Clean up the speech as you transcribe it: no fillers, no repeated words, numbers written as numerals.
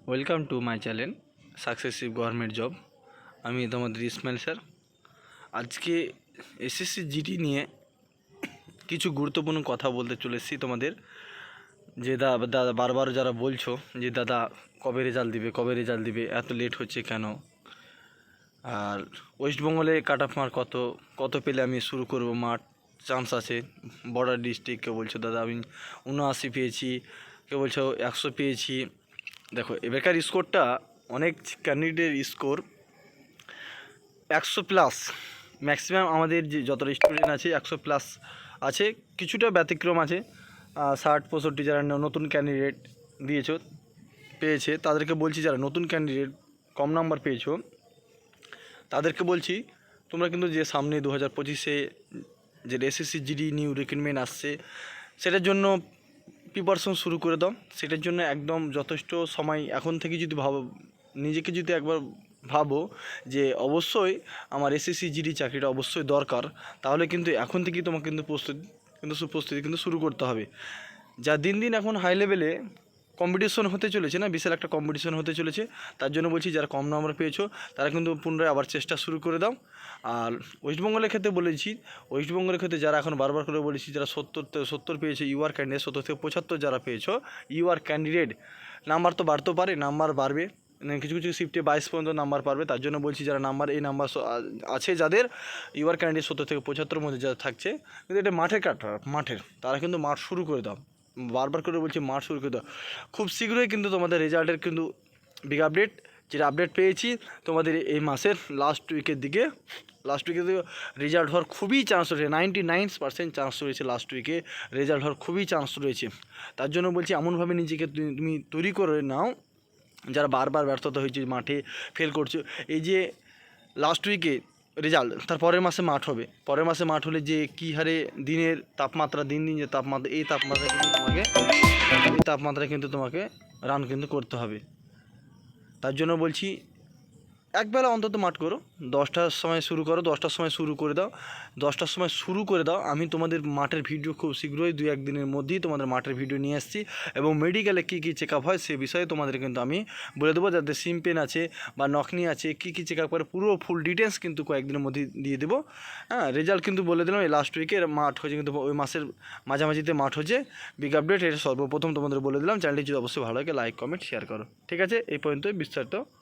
Welcome to my channel successive government job. আমি তোমাদের Ismail sir. আজকে এসএসসি জিডি নিয়ে কিছু গুরুত্বপূর্ণ কথা বলতে চলে এসেছি তোমাদের। যে দাদা বারবার যারা বলছো যে দাদা কবে রেজাল্ট দিবে এত লেট হচ্ছে কেন, আর ওয়েস্টবেঙ্গলে কাট অফ মার্ক কত পেলে আমি শুরু করব মাঠ চান্স আছে। বর্ডার ডিস্ট্রিক্ট কেউ বলছো দাদা আমি 79 পেয়েছি, কেউ বলছো 100 পেয়েছি। দেখো এবারকার স্কোরটা অনেক ক্যান্ডিডেটের স্কোর 100+। ম্যাক্সিমাম আমাদের যে যতটা স্টুডেন্ট আছে 100+ আছে, কিছুটা ব্যতিক্রম আছে। 60-65 যারা নতুন ক্যান্ডিডেট পেয়েছে তাদেরকে বলছি, যারা নতুন ক্যান্ডিডেট কম নাম্বার পেয়েছো তাদেরকে বলছি তোমরা কিন্তু যে সামনে 2025-এ যে এসএসসি জিডি নিউ রিক্রুটমেন্ট আসছে সেটার জন্য প্রিপারেশন শুরু করে দাও। সেটার জন্য একদম যথেষ্ট সময় এখন থেকে যদি নিজেকে যদি একবার ভাবো যে অবশ্যই আমার এসএসসি জিডি চাকরিটা অবশ্যই দরকার, তাহলে কিন্তু এখন থেকেই তোমাকে কিন্তু প্রস্তুতি কিন্তু শুরু করতে হবে। যা দিন দিন এখন হাই লেভেলে কম্পিটিশন হতে চলেছে না, বিশাল একটা কম্পিটিশন হতে চলেছে। তার জন্য বলছি যারা কম নাম্বার পেয়েছো তারা কিন্তু পুনরায় আবার চেষ্টা শুরু করে দাও। আর ওয়েস্টবেঙ্গলের ক্ষেত্রে বলেছি, ওয়েস্টবেঙ্গলের ক্ষেত্রে যারা এখন বারবার করে বলেছি যারা 70 পেয়েছে ইউআর ক্যান্ডিডেট, 70 থেকে 75 যারা পেয়েছো ইউআর ক্যান্ডিডেট, নাম্বার তো বাড়তেও পারে, নাম্বার বাড়বে, কিছু কিছু শিফটে 22 পর্যন্ত নাম্বার পারবে। তার জন্য বলছি যারা নাম্বার আছে যাদের ইউআর ক্যান্ডিডেট 70 থেকে 75 মধ্যে যারা থাকছে, কিন্তু এটা মাঠের তারা কিন্তু মাঠ শুরু করে দাও। বারবার করে বলছি মাঠ শুরু করে দাও। খুব শীঘ্রই কিন্তু তোমাদের রেজাল্টের কিন্তু বিগ আপডেট, যেটা আপডেট পেয়েছি তোমাদের এই মাসের লাস্ট উইকে রেজাল্ট হওয়ার খুবই চান্স রয়েছে। 99% চান্স রয়েছে লাস্ট উইকে রেজাল্ট হওয়ার খুবই চান্স রয়েছে। তার জন্য বলছি এমনভাবে নিজেকে তুমি তৈরি করে নাও, যারা বারবার ব্যর্থতা হয়েছে, মাঠে ফেল করছো। এই যে লাস্ট উইকে রেজাল্ট, তার পরের মাসে মাঠ হবে, পরের মাসে মাঠ হলে যে কী হারে দিনের তাপমাত্রা, দিন যে তাপমাত্রা, এই তাপমাত্রায় কিন্তু তোমাকে রান কিন্তু করতে হবে। তার জন্য বলছি একবেলা অন্তত মাঠ করো, 10টার সময় শুরু করো, 10টার সময় শুরু করে দাও, 10টার সময় শুরু করে দাও। আমি তোমাদের মাঠের ভিডিও খুব শীঘ্রই 2-1 দিনের মধ্যেই তোমাদের মাঠের ভিডিও নিয়ে আসছি, এবং মেডিকেলে কী কী চেক আপ হয় সে বিষয়ে তোমাদের কিন্তু আমি বলে দেবো। যাদের সিম পেন আছে বা নকনি আছে, কী কী চেক আপ করে পুরো ফুল ডিটেলস কিন্তু কয়েকদিনের মধ্যে দিয়ে দেবো। হ্যাঁ, রেজাল্ট কিন্তু বলে দিলাম এই লাস্ট উইকের মাঠ হচ্ছে, কিন্তু ওই মাসের মাঝামাঝিতে মাঠ হচ্ছে। বিগ আপডেট এটা সর্বপ্রথম তোমাদের বলে দিলাম। চ্যানেলটি যদি অবশ্যই ভালো লাগে লাইক কমেন্ট শেয়ার করো। ঠিক আছে, এই পর্যন্তই, বিস্তারিত